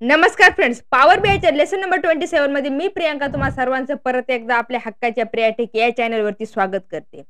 नमस्कार friends, power बीआयच्या lesson number 27 मध्ये मी प्रियांका तुम्हा सर्वांचं परत एकदा आपल्या हक्काच्या प्रियाटेक या चॅनलवरती स्वागत करते।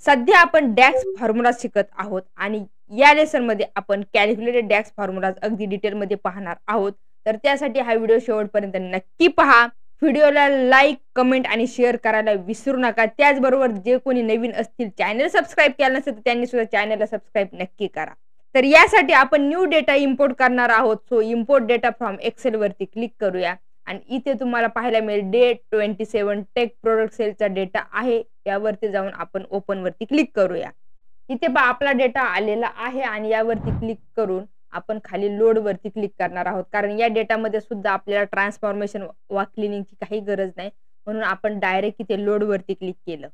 सध्या आपण डॅक्स फॉर्म्युला शिकत आहोत आणि या लेसन मध्ये आपण कॅल्क्युलेटेड डॅक्स फॉर्म्युलाज अगदी डिटेल मध्ये पाहणार आहोत। तर त्यासाठी हा व्हिडिओ शेवटपर्यंत नक्की पहा। व्हिडिओला लाईक, कमेंट आणि शेअर करायला विसरू नका। त्याचबरोबर जे कोणी नवीन असतील, चॅनल सबस्क्राइब केलं नसेल तर त्यांनी सुद्धा चॅनलला सबस्क्राइब नक्की करा। तर यासाठी आपण न्यू डेटा इम्पोर्ट करणार आहोत। So import data from Excel वरती क्लिक करूया आणि इथे तुम्हाला पाहायला मिळेल डेट 27 टेक प्रोडक्ट सेलचा डेटा आहे। यावरती जाऊन आपण ओपन वरती क्लिक करूया। इथे आपला डेटा आलेला आहे आणि यावरती क्लिक करून आपण खाली लोड वरती क्लिक करणार आहोत, कारण या डेटामध्ये सुद्धा आपल्याला ट्रान्सफॉर्मेशन वा क्लिनिंगची काही गरज नाही, म्हणून आपण डायरेक्ट इथे लोड वरती क्लिक केलं।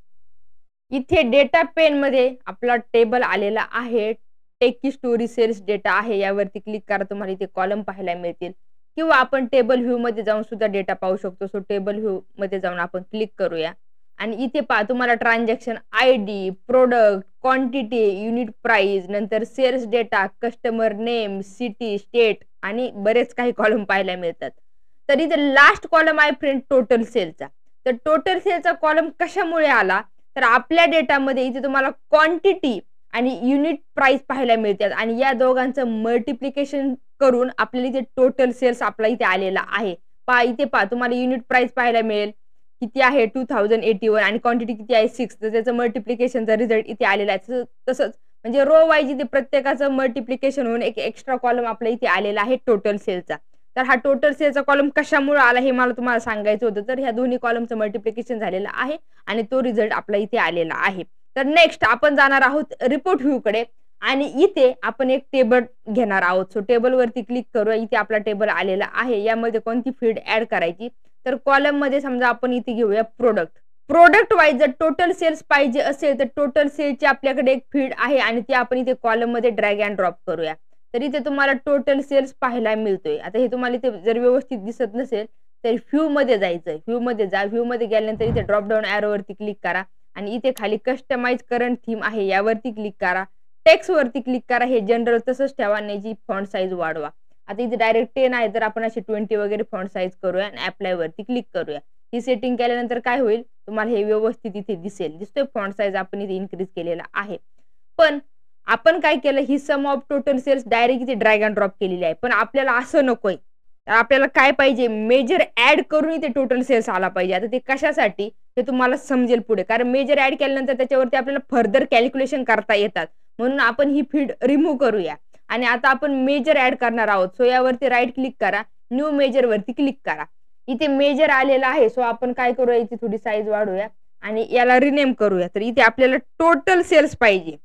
इथे डेटा पेन मध्ये आपला टेबल आलेला आहे। टेक की स्टोरी सेल्स डेटा आहे, यावरती क्लिक करा, तुम्हाला इथे कॉलम पाहायला मिळतील किंवा आपण टेबल व्ह्यू मध्ये जाऊन सुद्धा डेटा पाहू शकतो। सो टेबल व्ह्यू मध्ये जाऊन आपण क्लिक करूया आणि इथे पहा तुम्हाला transaction ID, product, quantity, unit price, नंतर sales data, customer name, city, state आणि बरेच काही कॉलम पाहायला मिळतात। तर इथे लास्ट कॉलम आहे फ्रेंड टोटल सेलचा। तर टोटल सेलचा कॉलम कशामुळे आला, तर आपल्या डेटामध्ये इथे तुम्हाला क्वांटिटी आणि युनिट प्राइस पाहायला मिळतात आणि या दोघांचं मल्टिप्लिकेशन करून आपल्याला इथे टोटल सेल्स आपला इथे आलेला आहे। पहा इथे पहा तुम्हाला युनिट प्राइस पाहायला मिळेल किती आहे 2081 आणि क्वांटिटी किती आहे 6, तर त्याचं मल्टिप्लिकेशनचा रिझल्ट इथे आलेला आहे। तसंच म्हणजे रो वाईज इथे प्रत्येकाचं मल्टिप्लिकेशन होऊन एक एक्स्ट्रा कॉलम आपल्या इथे आलेला आहे टोटल सेलचा। तर हा टोटल सेलचा कॉलम कशामुळे आला हे मला तुम्हाला सांगायचं होतं। तर ह्या दोन्ही कॉलमचं मल्टिप्लिकेशन झालेलं आहे आणि तो रिझल्ट आपला इथे आलेला आहे। तर नेक्स्ट आपण जाणार आहोत रिपोर्ट व्ह्यू कडे आणि इथे आपण एक टेबल घेणार आहोत। सो टेबल वरती क्लिक करूया। इथे आपला टेबल आलेला आहे। यामध्ये कोणती फील्ड ऍड करायची, तर कॉलम मध्ये समजा आपण इथे घेऊया प्रोडक्ट वाईज जर टोटल सेल्स पाहिजे असेल तर टोटल सेलची आपल्याकडे एक फील्ड आहे आणि ती आपण इथे कॉलम मध्ये ड्रॅग अँड ड्रॉप करूया। तर इथे तुम्हाला टोटल सेल्स पाहायला मिळतोय। आता हे तुम्हाला इथे जर व्यवस्थित दिसत नसेल तर व्ह्यू मध्ये जायचं, व्ह्यू मध्ये जा। व्ह्यू मध्ये गेल्यानंतर इथे ड्रॉप डाऊन एरो वरती क्लिक करा आणि इथे खाली कस्टमाइज करंट थीम आहे, यावरती क्लिक करा। टेक्स्ट वरती क्लिक करा, हे जनरल तसंच ठेवा आणि जी फॉन्ट साइज वाढवा। आता इथे डायरेक्ट 10 आहे, तर आपण अशी 20 वगैरे फॉन्ट साइज करूया आणि अप्लाय वरती क्लिक करूया। ही सेटिंग केल्यानंतर काय होईल, तुम्हाला हे व्यवस्थित इथे दिसतोय फॉन्ट साइज आपण इथे इन्क्रीज केलेला आहे। पण आपण काय केलं, ही सम ऑफ टोटल सेल्स डायरेक्ट इथे ड्रॅग अँड ड्रॉप केलेली आहे। पण आपल्याला असं नकोय, तर आपल्याला काय पाहिजे, मेजर ऍड करून इथे टोटल सेल्स आला पाहिजे। आता ते कशासाठी हे तुम्हाला समजेल पुढे, कारण मेजर ऍड केल्यानंतर त्याच्यावरती आपल्याला फर्दर कॅल्क्युलेशन करता येतात, म्हणून आपण ही फील्ड रिमूव्ह करूया आणि आता आपण मेजर ऍड करणार आहोत। सो यावरती राईट क्लिक करा, न्यू मेजर वरती क्लिक करा। इथे मेजर आलेला आहे। सो आपण काय करूया, इथे थोडी साईज वाढवूया आणि याला रिनेम करूया। तर इथे आपल्याला टोटल सेल्स पाहिजे,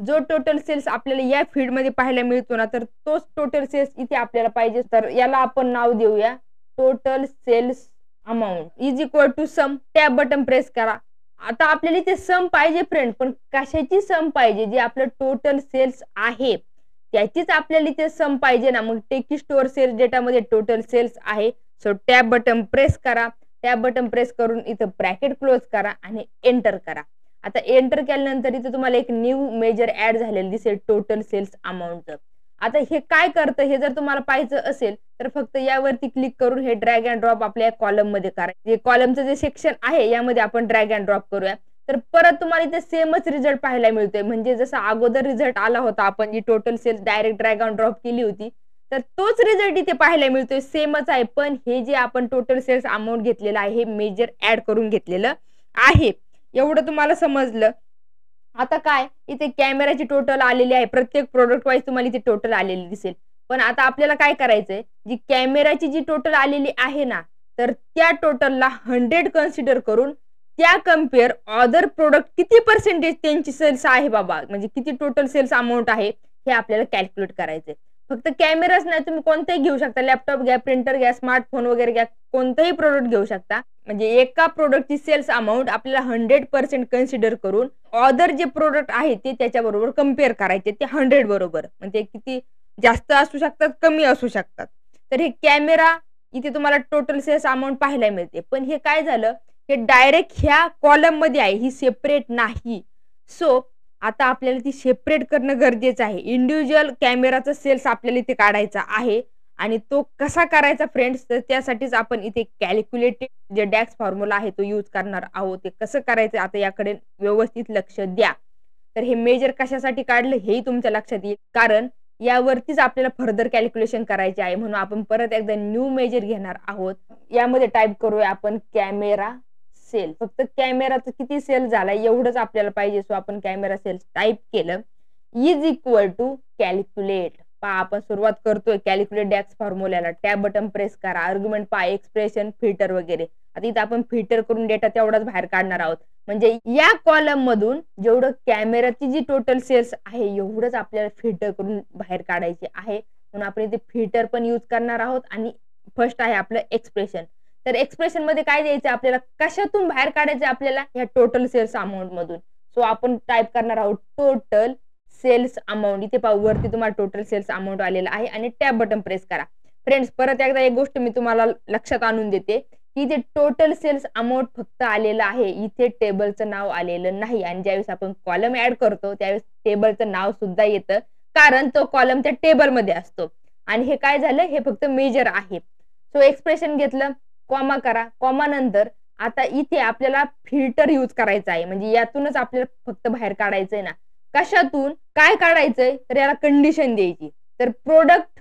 जो टोटल सेल्स आपल्याला या फील्ड मध्ये पाहायला मिळतो ना, तर तोच टोटल सेल्स इथे आपल्याला पाहिजे। तर याला आपण नाव देऊया total sales amount is equal to sum. Tab button press करा। आता आपल्याला इथे सम पाहिजे फ्रेंड, पण कशाची सम पाहिजे, जे आपलं टोटल सेल्स आहे त्याचीच आपल्याला इथे सम पाहिजे ना। मग टेक की स्टोअर सेल्स डेटा मध्ये टोटल सेल्स आहे। सो टॅब बटन प्रेस करा। टॅब बटन प्रेस करून इथे ब्रॅकेट क्लोज करा आणि एंटर करा। आता एंटर केल्यानंतर इथे तुम्हाला एक न्यू मेजर ऍड झालेलं दिसेल टोटल सेल्स अमाउंटचं। आता हे काय करतं हे जर तुम्हाला पाहायचं असेल तर फक्त यावरती क्लिक करून हे ड्रॅग अँड ड्रॉप आपल्या कॉलम मध्ये करा। जे कॉलमचं जे सेक्शन आहे यामध्ये आपण ड्रॅग अँड ड्रॉप करूया। तर परत तुम्हाला इथे सेमच रिझल्ट पाहायला मिळतोय, म्हणजे जसा अगोदर रिझल्ट आला होता, आपण जी total sales direct drag and drop केली होती, तर तोच रिझल्ट इथे पाहायला मिळतोय, सेमच आहे। पण हे जे आपण टोटल सेल्स अमाउंट घेतलेलं आहे हे मेजर ऍड करून घेतलेलं आहे। एवढं तुम्हाला समजलं। आता काय, इथे कॅमेराची टोटल आलेली आहे, प्रत्येक प्रोडक्ट वाईज तुम्हाला इथे टोटल आलेली दिसेल। पण आता आपल्याला काय करायचंय, जी कॅमेराची जी टोटल आलेली आहे ना, तर त्या टोटलला 100 कन्सिडर करून त्या कम्पेअर अदर प्रोडक्ट किती पर्सेंटेज त्यांची सेल्स आहे बाबा, म्हणजे किती टोटल सेल्स अमाउंट आहे हे आपल्याला कॅल्क्युलेट करायचंय। फक्त कॅमेराच नाही, तुम्ही कोणताही घेऊ शकता, लॅपटॉप घ्या, प्रिंटर घ्या, स्मार्टफोन वगैरे घ्या, कोणताही प्रोडक्ट घेऊ शकता। म्हणजे एका प्रोडक्टची सेल्स अमाउंट आपल्याला 100% कन्सिडर करून अदर जे प्रोडक्ट आहे ते त्याच्याबरोबर कम्पेअर करायचे, ते 100 बरोबर। म्हणजे किती जास्त असू शकतात, कमी असू शकतात। तर हे कॅमेरा इथे तुम्हाला टोटल सेल्स अमाउंट पाहायला मिळते, पण हे काय झालं, हे डायरेक्ट ह्या कॉलम मध्ये आहे, ही सेपरेट नाही। सो आता आपल्याला ती सेपरेट करणं गरजेचं आहे। इंडिव्हिज्युअल कॅमेराचा सेल्स आपल्याला इथे काढायचा आहे आणि तो कसा करायचा फ्रेंड्स, तर त्यासाठीच आपण इथे कॅल्क्युलेटेड जे डॅक्स फॉर्म्युला आहे तो यूज करणार आहोत. ते कसं करायचं आता याकडे व्यवस्थित लक्ष द्या. तर हे मेजर कशासाठी काढलं हेही तुमच्या लक्षात येईल, कारण यावरतीच आपल्याला फर्दर कॅल्क्युलेशन करायचे आहे. म्हणून आपण परत एकदा न्यू मेजर घेणार आहोत. यामध्ये टाईप करूया आपण कॅमेरा सेल. फक्त कॅमेराचं किती सेल झालाय एवढंच आपल्याला पाहिजे. सो आपण कॅमेरा सेल टाईप केलं, इज इक्वल टू कॅल्क्युलेट. पहा आपण सुरुवात करतोय कॅल्क्युलेट डॅक्स फॉर्म्युल्याला. टॅब बटन प्रेस करा, आर्ग्युमेंट पहा, एक्सप्रेशन, फिल्टर वगैरे. आता इथं आपण फिल्टर करून डेटा तेवढाच बाहेर काढणार आहोत. म्हणजे या कॉलम मधून जेवढं कॅमेराची जी टोटल सेल्स आहे एवढंच आपल्याला फिल्टर करून बाहेर काढायचे आहे. म्हणून आपण इथे फिल्टर पण यूज करणार आहोत. आणि फर्स्ट आहे आपलं एक्सप्रेशन. तर एक्सप्रेशन मध्ये काय द्यायचं आपल्याला, कशातून बाहेर काढायचं आपल्याला, या टोटल सेल्स अमाऊंट मधून. सो आपण टाईप करणार आहोत टोटल सेल्स अमाऊंट. इथे पहा वरती तुम्हाला टोटल सेल्स अमाऊंट आलेला आहे आणि टॅब बटन प्रेस करा. फ्रेंड्स परत एकदा एक गोष्ट मी तुम्हाला लक्षात आणून देते की इथे टोटल सेल्स अमाऊंट फक्त आलेलं आहे, इथे टेबलचं नाव आलेलं नाही. आणि ज्यावेळेस आपण कॉलम ऍड करतो त्यावेळेस टेबलचं नाव सुद्धा येतं, कारण तो कॉलम त्या टेबलमध्ये असतो. आणि हे काय झालं, हे फक्त मेजर आहे. सो एक्सप्रेशन घेतलं, कॉमा करा, कॉमा नंतर आता इथे आपल्याला फिल्टर यूज करायचा आहे. म्हणजे यातूनच आपल्याला फक्त बाहेर काढायचंय ना. कशातून काय काढायचंय, तर याला कंडिशन द्यायची. तर प्रोडक्ट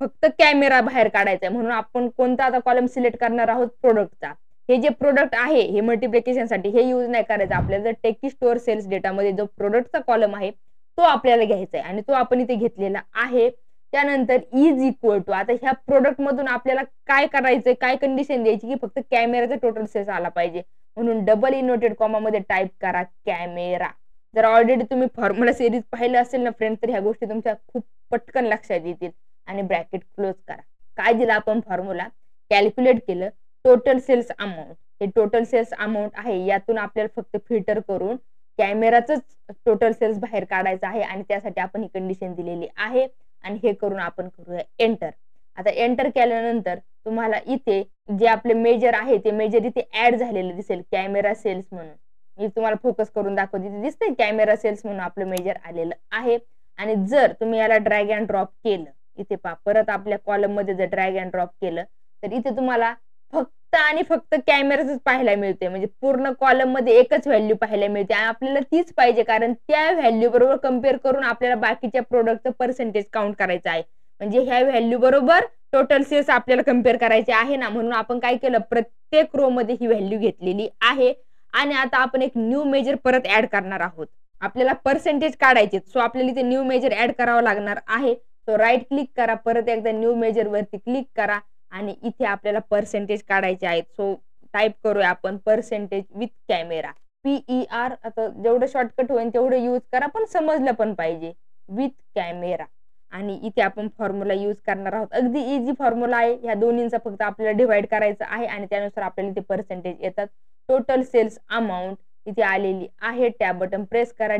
फक्त कॅमेरा बाहेर काढायचा आहे. म्हणून आपण कोणता आता कॉलम सिलेक्ट करणार आहोत, प्रोडक्टचा. हे जे प्रोडक्ट आहे हे मल्टिप्लिकेशन साठी हे यूज नाही करायचं आपल्याला. जर टेकी स्टोअर सेल्स डेटामध्ये जो प्रोडक्टचा कॉलम आहे तो आपल्याला घ्यायचा आहे आणि तो आपण इथे घेतलेला आहे. त्यानंतर इज इक्वल टू, आता ह्या प्रोडक्ट मधून आपल्याला काय करायचंय, काय कंडिशन द्यायची की फक्त कॅमेराचा टोटल सेल्स आला पाहिजे. म्हणून डबल इनवर्टेड कॉमा मध्ये टाईप करा कॅमेरा. जर ऑलरेडी तुम्ही फॉर्म्युला सिरीज पाहिलं असेल ना फ्रेंड, तर ह्या गोष्टी तुमच्या खूप पटकन लक्षात येतील. आणि ब्रॅकेट क्लोज करा. काय दिला आपण फॉर्म्युला, कॅल्क्युलेट केलं टोटल सेल्स अमाऊंट. हे टोटल सेल्स अमाऊंट आहे, यातून आपल्याला फक्त फिल्टर करून कॅमेराच टोटल सेल्स बाहेर काढायचं आहे. आणि त्यासाठी आपण ही कंडिशन दिलेली आहे. आणि हे करून आपण करूया एंटर. आता एंटर केल्यानंतर तुम्हाला इथे जे आपले मेजर आहे ते मेजर इथे ऍड झालेलं दिसेल, कॅमेरा सेल्स म्हणून. मी तुम्हाला फोकस करून दाखवते, तिथे दिसतंय कॅमेरा सेल्स म्हणून आपलं मेजर आलेलं आहे. आणि जर तुम्ही याला ड्रॅग अँड ड्रॉप केलं, इथे पहा परत आपल्या कॉलम मध्ये जर ड्रॅग अँड ड्रॉप केलं तर इथे तुम्हाला फक्त आणि फक्त कॅमेराच पाहायला मिळते. म्हणजे पूर्ण कॉलम मध्ये एकच व्हॅल्यू पाहायला मिळते आणि आपल्याला तीच पाहिजे, कारण त्या व्हॅल्यू बरोबर कम्पेअर करून आपल्याला बाकीच्या प्रोडक्टचं पर्सेंटेज काउंट करायचं आहे. म्हणजे ह्या व्हॅल्यू बरोबर टोटल सेल्स आपल्याला कम्पेअर करायचे आहे ना. म्हणून आपण काय केलं, प्रत्येक रो मध्ये ही व्हॅल्यू घेतलेली आहे. आणि आता आपण एक न्यू मेजर परत ऍड करणार आहोत. आपल्याला पर्सेंटेज काढायचे, सो आपल्याला इथे न्यू मेजर ऍड करावं लागणार आहे. सो राईट क्लिक करा, परत एकदा न्यू मेजर वरती क्लिक करा आणि इथे आपल्याला पर्सेंटेज काढायचे आहेत. सो टाईप करूया आपण पर्सेंटेज विथ कॅमेरा, PER. आता जेवढं शॉर्टकट होईल तेवढं यूज करा, पण समजलं पण पाहिजे, विथ कॅमेरा. आणि इथे आपण फॉर्म्युला यूज करणार आहोत. अगदी इझी फॉर्म्युला आहे. ह्या दोन्हींचा फक्त आपल्याला डिवाइड करायचं आहे आणि त्यानुसार आपल्याला इथे पर्सेंटेज येतात. टोटल सेल्स अमाऊंट इथे आलेली आहे. टॅब बटन प्रेस करा,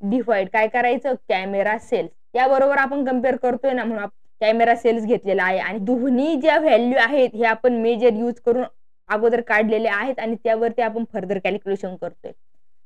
डिवाइड काय करायचं, कॅमेरा सेल्स. याबरोबर आपण कम्पेअर करतोय ना, म्हणून कॅमेरा सेल्स घेतलेला आहे. आणि दोन्ही ज्या व्हॅल्यू आहेत हे आपण मेजर यूज करून अगोदर काढलेले आहेत आणि त्यावरती आपण फर्दर कॅल्क्युलेशन करतोय.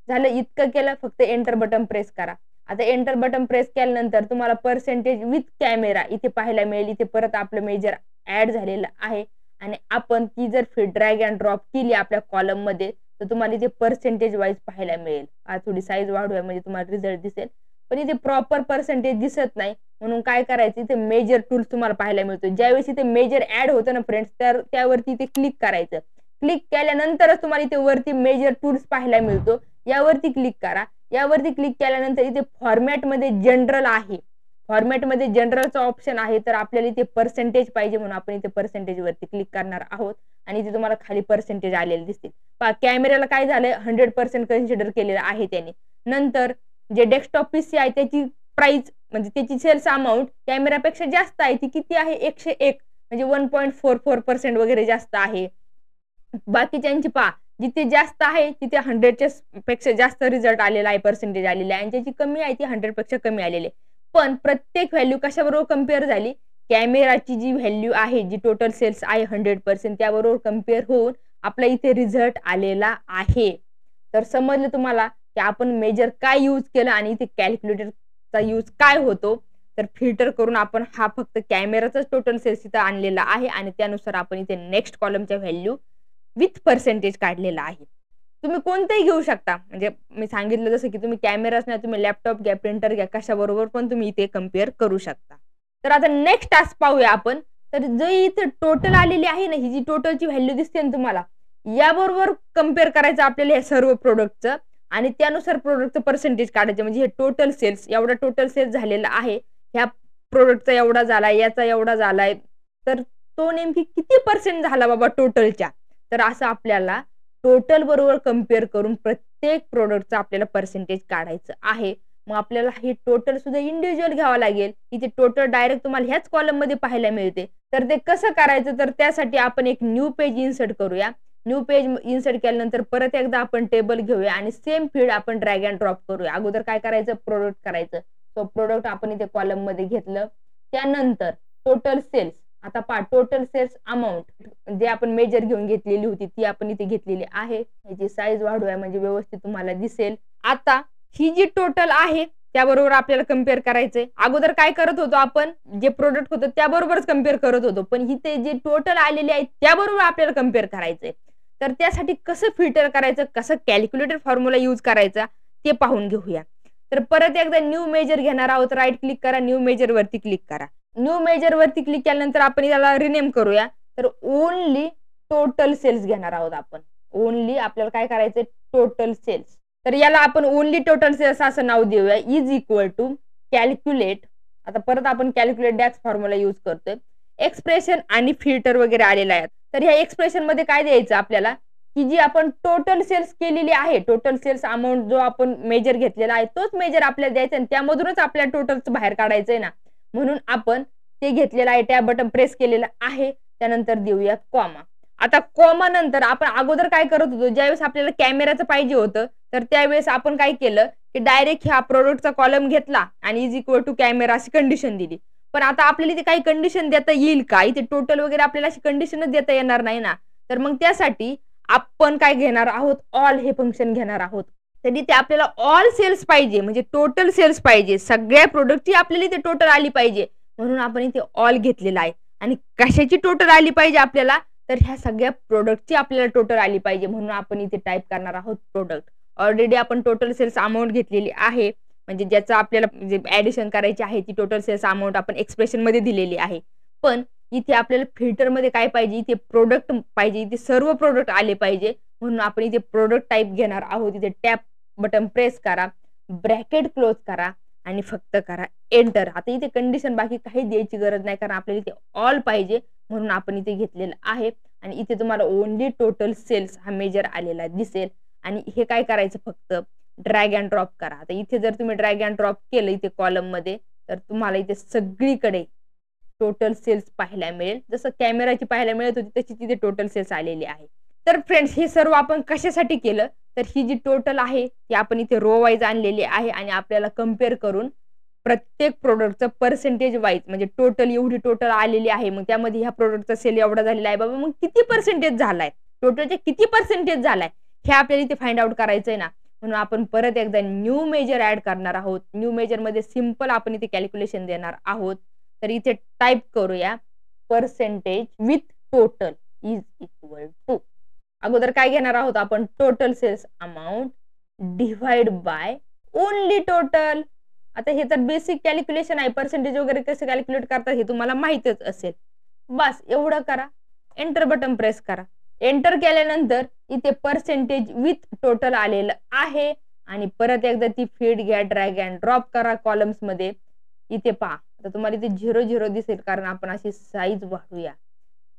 झालं, इतकं केलं, फक्त एंटर बटन प्रेस करा. आता एंटर बटन प्रेस केल्यानंतर तुम्हाला पर्सेंटेज विथ कॅमेरा इथे पाहायला मिळेल. इथे परत आपलं मेजर ऍड झालेलं आहे आणि आपण ती जर ड्रॅग अँड ड्रॉप केली आपल्या कॉलम मध्ये तर तुम्हाला इथे पर्सेंटेज वाईज पाहायला मिळेल. थोडी साईज वाढूया म्हणजे तुम्हाला रिझल्ट दिसेल, पण इथे प्रॉपर पर्सेंटेज दिसत नाही. म्हणून काय करायचं, इथे मेजर टूल्स तुम्हाला पाहायला मिळतो. ज्यावेळेस इथे मेजर ऍड होतं ना फ्रेंड्स, तर त्यावरती इथे क्लिक करायचं. क्लिक केल्यानंतरच तुम्हाला इथे वरती मेजर टूल्स पाहायला मिळतो. यावरती क्लिक करा. यावरती क्लिक केल्यानंतर इथे फॉर्मॅट मध्ये जनरल आहे. फॉर्मॅट मध्ये जनरलचा ऑप्शन आहे. तर आपल्याला इथे पर्सेंटेज पाहिजे म्हणून आपण इथे पर्सेंटेज वरती क्लिक करणार आहोत आणि इथे तुम्हाला खाली पर्सेंटेज आलेले दिसतील. पहा कॅमेराला काय झालंय, 100% कन्सिडर केलेलं आहे त्याने. नंतर जे डेस्कटॉप पीसी आहे त्याची प्राइस म्हणजे त्याची सेल्स अमाऊंट कॅमेरापेक्षा जास्त आहे. ती किती आहे, 101, म्हणजे 1.44% वगैरे जास्त आहे. बाकीच्यांची पहा जिथे जास्त आहे तिथे 100 पेक्षा जास्त रिझल्ट आलेला आहे, पर्सेंटेज आलेला आहे. आणि ज्याची कमी आहे ती 100 पेक्षा कमी आलेली आहे. पण प्रत्येक व्हॅल्यू कशाबरोबर कम्पेअर झाली, कॅमेराची जी व्हॅल्यू आहे, जी टोटल सेल्स आहे 100%, त्याबरोबर कम्पेअर होऊन आपला इथे रिझल्ट आलेला आहे. तर समजलं तुम्हाला की आपण मेजर काय यूज केलं आणि इथे कॅल्क्युलेटरचा यूज काय होतो. तर फिल्टर करून आपण हा फक्त कॅमेराचाच टोटल सेल्स इथं आणलेला आहे आणि त्यानुसार आपण इथे नेक्स्ट कॉलमच्या व्हॅल्यू विथ पर्सेंटेज काढलेला आहे. तुम्ही कोणतेही घेऊ शकता, म्हणजे मी सांगितलं जसं की तुम्ही कॅमेराच नाही, तुम्ही लॅपटॉप घ्या, प्रिंटर घ्या, कशाबरोबर पण तुम्ही इथे कम्पेअर करू शकता. तर आता नेक्स्ट टास्क पाहूया आपण. तर जो इथे टोटल आलेली आहे ना, ही जी टोटलची व्हॅल्यू दिसते ना तुम्हाला, याबरोबर कम्पेअर करायचं आपल्याला हे सर्व प्रोडक्टचं आणि त्यानुसार प्रोडक्टचं पर्सेंटेज काढायचं. म्हणजे हे टोटल सेल्स, एवढा टोटल सेल्स झालेला आहे, ह्या प्रोडक्टचा एवढा झालाय, याचा एवढा झालाय, तर तो नेमकी किती पर्सेंट झाला बाबा टोटलच्या. तर असं आपल्याला टोटल बरोबर कम्पेअर करून प्रत्येक प्रोडक्टचा आपल्याला पर्सेंटेज काढायचं आहे. मग आपल्याला हे टोटल सुद्धा इंडिव्हिज्युअल घ्यावं लागेल. इथे टोटल डायरेक्ट तुम्हाला ह्याच कॉलम मध्ये पाहायला मिळते. तर ते कसं करायचं, तर त्यासाठी आपण एक न्यू पेज इन्सर्ट करूया. न्यू पेज इन्सर्ट केल्यानंतर परत एकदा आपण टेबल घेऊया आणि सेम फील्ड आपण ड्रॅग अँड ड्रॉप करूया. अगोदर काय करायचं, प्रोडक्ट करायचं. सो प्रोडक्ट आपण इथे कॉलम मध्ये घेतलं. त्यानंतर टोटल सेल्स, आता पहा टोटल सेल्स अमाऊंट जे आपण मेजर घेऊन घेतलेली होती ती आपण इथे घेतलेली आहे. याची साईज वाढवूया म्हणजे व्यवस्थित तुम्हाला दिसेल. आता ही जी टोटल आहे त्याबरोबर आपल्याला कम्पेअर करायचंय. अगोदर काय करत होतो आपण, जे प्रोडक्ट होतं त्याबरोबरच कम्पेअर करत होतो, पण इथे जे टोटल आलेले आहे त्याबरोबर आपल्याला कम्पेअर करायचंय. तर त्यासाठी कसं फिल्टर करायचं, कसं कॅल्क्युलेटर फॉर्म्युला यूज करायचा ते पाहून घेऊया. तर परत एकदा न्यू मेजर घेणार आहोत. राईट क्लिक करा, न्यू मेजर वरती क्लिक करा. न्यू मेजर वरती क्लिक केल्यानंतर आपण याला रिनेम करूया. तर ओनली टोटल सेल्स घेणार आहोत आपण. ओनली आपल्याला काय करायचंय, टोटल सेल्स. तर याला आपण ओनली टोटल सेल्स असं नाव देऊया. Is equal to calculate. आता परत आपण कॅल्क्युलेट डॅक्स फॉर्म्युला यूज करतोय. एक्सप्रेशन आणि फिल्टर वगैरे आलेला आहे. तर ह्या एक्सप्रेशन मध्ये काय द्यायचं आपल्याला, की जी आपण टोटल सेल्स केलेली आहे, टोटल सेल्स अमाऊंट जो आपण मेजर घेतलेला आहे तोच मेजर आपल्याला द्यायचा आणि त्यामधूनच आपल्याला टोटलचं बाहेर काढायचंय ना. म्हणून आपण ते घेतलेलं आहे, टॅब बटन प्रेस केलेलं आहे. त्यानंतर देऊया कॉमा. आता कॉमा नंतर आपण अगोदर काय करत होतो, ज्यावेळेस आपल्याला कॅमेराचं पाहिजे होतं तर त्यावेळेस आपण काय केलं की डायरेक्ट ह्या प्रोडक्टचा कॉलम घेतला आणि इज इक्वल टू कॅमेरा अशी कंडिशन दिली. पण आता आपल्याला इथे काही कंडिशन देता येईल का, इथे टोटल वगैरे आपल्याला अशी कंडिशनच देता येणार नाही ना. तर मग त्यासाठी आपण काय घेणार आहोत, ऑल हे फंक्शन घेणार आहोत. तर इथे आपल्याला ऑल सेल्स पाहिजे, म्हणजे टोटल सेल्स पाहिजे, सगळ्या प्रोडक्टची आपल्याला इथे टोटल आली पाहिजे. म्हणून आपण इथे ऑल घेतलेला आहे. आणि कशाची टोटल आली पाहिजे आपल्याला, तर ह्या सगळ्या प्रोडक्टची आपल्याला टोटल आली पाहिजे. म्हणून आपण इथे टाईप करणार आहोत प्रोडक्ट. ऑलरेडी आपण टोटल सेल्स अमाऊंट घेतलेली आहे, म्हणजे ज्याचा आपल्याला म्हणजे ऍडिशन करायची आहे ती टोटल सेल्स अमाऊंट आपण एक्सप्रेशन मध्ये दिलेली आहे. पण इथे आपल्याला फिल्टर मध्ये काय पाहिजे, इथे प्रोडक्ट पाहिजे, इथे सर्व प्रोडक्ट आले पाहिजे. म्हणून आपण इथे प्रोडक्ट टाईप घेणार आहोत. इथे टॅब बटन प्रेस करा, ब्रॅकेट क्लोज करा आणि फक्त करा एंटर. आता इथे कंडिशन बाकी काही द्यायची गरज नाही, कारण आपल्याला इथे ऑल पाहिजे म्हणून आपण इथे घेतलेलं आहे. आणि इथे तुम्हाला ओनली टोटल सेल्स हा मेजर आलेला दिसेल. आणि हे काय करायचं, फक्त ड्रॅग अँड ड्रॉप करा. आता इथे जर तुम्ही ड्रॅग अँड ड्रॉप केलं इथे कॉलम मध्ये, तर तुम्हाला इथे सगळीकडे टोटल सेल्स पाहायला मिळेल. जसं कॅमेराची पाहायला मिळत होती तशी तिथे टोटल सेल्स आलेली आहे. तर फ्रेंड्स हे सर्व आपण कशासाठी केलं, तर ही जी टोटल आहे ती आपण इथे रो वाईज आणलेली आहे आणि आपल्याला कम्पेअर करून प्रत्येक प्रोडक्टचं पर्सेंटेज वाईज, म्हणजे टोटल एवढी टोटल आलेली आहे, मग त्यामध्ये ह्या प्रोडक्टचा सेल एवढा झालेला आहे बाबा, मग किती पर्सेंटेज झालाय, टोटलचे किती पर्सेंटेज झालाय हे आपल्याला इथे फाइंड आउट करायचंय ना. म्हणून आपण परत एकदा न्यू मेजर ऍड करणार आहोत. न्यू मेजर मध्ये सिंपल आपण इथे कॅल्क्युलेशन देणार आहोत. तर इथे टाईप करूया percentage with total is equal to, अगोदर काय घेणार आहोत आपण, total sales amount divide by only total. आता हे तर बेसिक कॅल्क्युलेशन आहे, पर्सेंटेज वगैरे कसं कॅल्क्युलेट करतात हे तुम्हाला माहितच असेल. बस एवढं करा, एंटर बटन प्रेस करा. एंटर केल्यानंतर इथे पर्सेंटेज विथ टोटल आलेलं आहे आणि परत एकदा ती फीड घ्या, ड्रॅग अँड ड्रॉप करा कॉलम्स मध्ये. इथे पहा, आता तुम्हाला इथे 0 दिसेल कारण आपण अशी साईज वाढूया.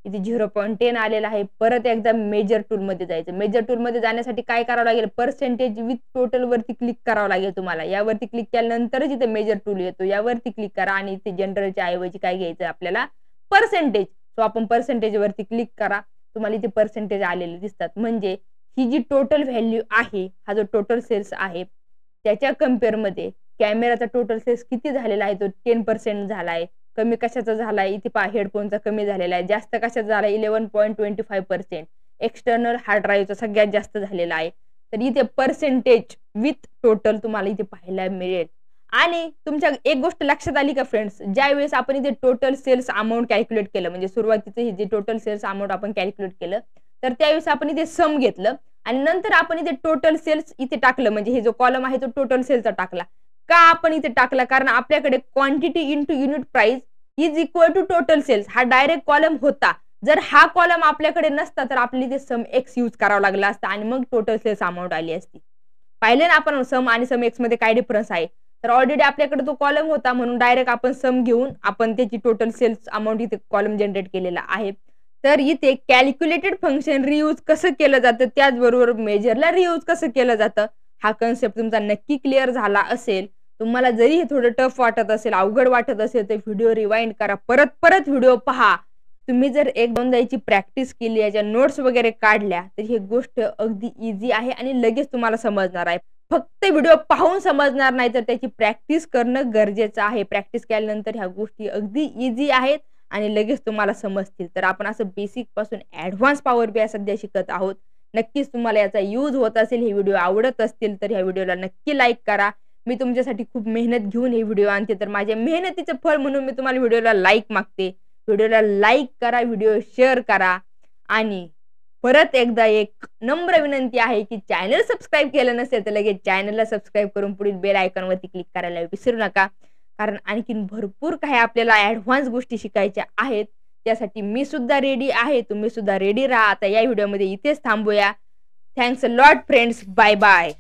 इथे 0.10 आलेला आहे. परत एकदा मेजर टूल मध्ये जायचं. मेजर टूल मध्ये जाण्यासाठी काय करावं लागेल, पर्सेंटेज विथ टोटल वरती क्लिक करावं लागेल तुम्हाला. यावरती क्लिक केल्यानंतरच इथे मेजर टूल येतो, यावरती क्लिक करा आणि इथे जनरलच्या ऐवजी काय घ्यायचं आपल्याला, पर्सेंटेज. सो आपण पर्सेंटेज वरती क्लिक करा, तुम्हाला इथे पर्सेंटेज आलेले दिसतात. म्हणजे ही जी टोटल व्हॅल्यू आहे, हा जो टोटल सेल्स आहे त्याच्या कम्पेअर मध्ये कॅमेराचा टोटल सेल्स किती झालेला आहे, तो 10% झालाय. कमी कशाचा झालाय, इथे पहा हेडफोनचा कमी झालेला आहे. जास्त कशाचा झालाय, 11.25%. एक्सटर्नल हार्ड ड्राईव्हचा सगळ्यात जास्त झालेला आहे. तर इथे पर्सेंटेज विथ टोटल तुम्हाला इथे पाहायला मिळेल. आणि तुमच्या एक गोष्ट लक्षात आली का फ्रेंड्स, ज्यावेळेस आपण इथे टोटल सेल्स अमाऊंट कॅल्क्युलेट केलं, म्हणजे सुरुवातीचं हे जे टोटल सेल्स अमाऊंट आपण कॅल्क्युलेट केलं, तर त्यावेळेस आपण इथे सम घेतलं आणि नंतर आपण इथे टोटल सेल्स इथे टाकलं, म्हणजे हे जो कॉलम आहे तो टोटल सेलचा टाकला. का आपण इथे टाकला? कारण आपल्याकडे quantity into unit price is equal to total sales हा डायरेक्ट कॉलम होता. जर हा कॉलम आपल्याकडे नसता तर आपल्याला इथे सम एक्स यूज करावा लागला असता आणि मग टोटल सेल्स अमाऊंट आली असती. पाहिले ना आपण सम आणि सम एक्स मध्ये काय डिफरन्स आहे. तर ऑलरेडी आपल्याकडे तो कॉलम होता म्हणून डायरेक्ट आपण सम घेऊन आपण त्याची टोटल सेल्स अमाऊंट इथे कॉलम जनरेट केलेला आहे. तर इथे कॅल्क्युलेटेड फंक्शन रियूज कसं केलं जातं, त्याचबरोबर मेजरला रियूज कसं केलं जातं, हा कन्सेप्ट तुमचा नक्की क्लिअर झाला असेल. तुम्हाला जरी हे थोडं टफ वाटत असेल, अवघड वाटत असेल, तर व्हिडिओ रिवाइंड करा, परत परत व्हिडिओ पहा. तुम्ही जर एक दोनदा याची प्रॅक्टिस केली, याच्या नोट्स वगैरे काढल्या, तर ही गोष्ट अगदी इझी आहे आणि लगेच तुम्हाला समजणार आहे. फक्त व्हिडिओ पाहून समजणार नाही, तर त्याची प्रॅक्टिस करणं गरजेचं आहे. प्रॅक्टिस केल्यानंतर ह्या गोष्टी अगदी इझी आहेत आणि लगेच तुम्हाला समजतील. तर आपण असं बेसिक पासून ऍडव्हान्स पॉवर BI सध्या शिकत आहोत. नक्कीच तुम्हाला याचा यूज होत असेल, हे व्हिडिओ आवडत असतील तर ह्या व्हिडिओला नक्की लाईक करा. मी तुमच्यासाठी खूप मेहनत घेऊन हे व्हिडिओ आणते, तर माझ्या मेहनतीचं फळ म्हणून मी तुम्हाला व्हिडिओला लाईक मागते. व्हिडिओला लाईक करा, व्हिडिओ शेअर करा आणि परत एकदा एक नम्र विनंती आहे की चॅनल सबस्क्राईब केलं नसेल तर लगेच चॅनलला सबस्क्राईब करून पुढील बेल आयकॉनवरती क्लिक करायला विसरू नका. कारण आणखीन भरपूर काही आपल्याला ऍडव्हान्स गोष्टी शिकायच्या आहेत. त्यासाठी मी सुद्धा रेडी आहे, तुम्ही सुद्धा रेडी राहा. आता या व्हिडिओमध्ये इथेच थांबूया. Thanks a lot friends, bye bye.